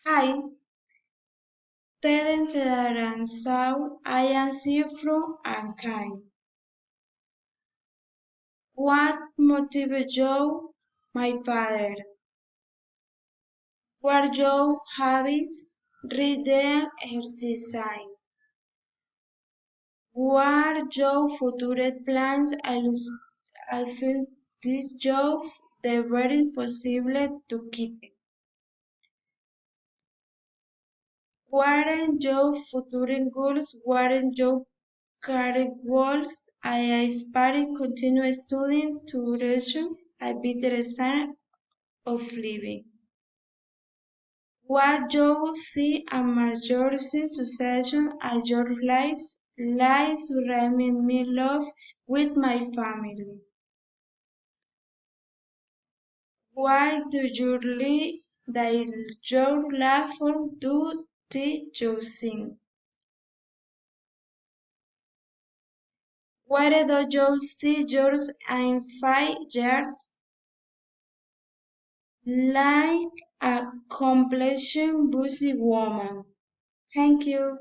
Hi, Teden Sedaran Sau, I am Sifru and kind. What motivated you, my father? Were your habits? Reading exercise. What your future plans? I feel this job the very possible to keep. What your future goals? What your career goals? I have planned continue studying to reach a better standard of living. What you see a major success in your life lies surrounding me love with my family. Why do you live that your life do you sing? Where do you see yours in 5 years? Like a completion busy woman. Thank you.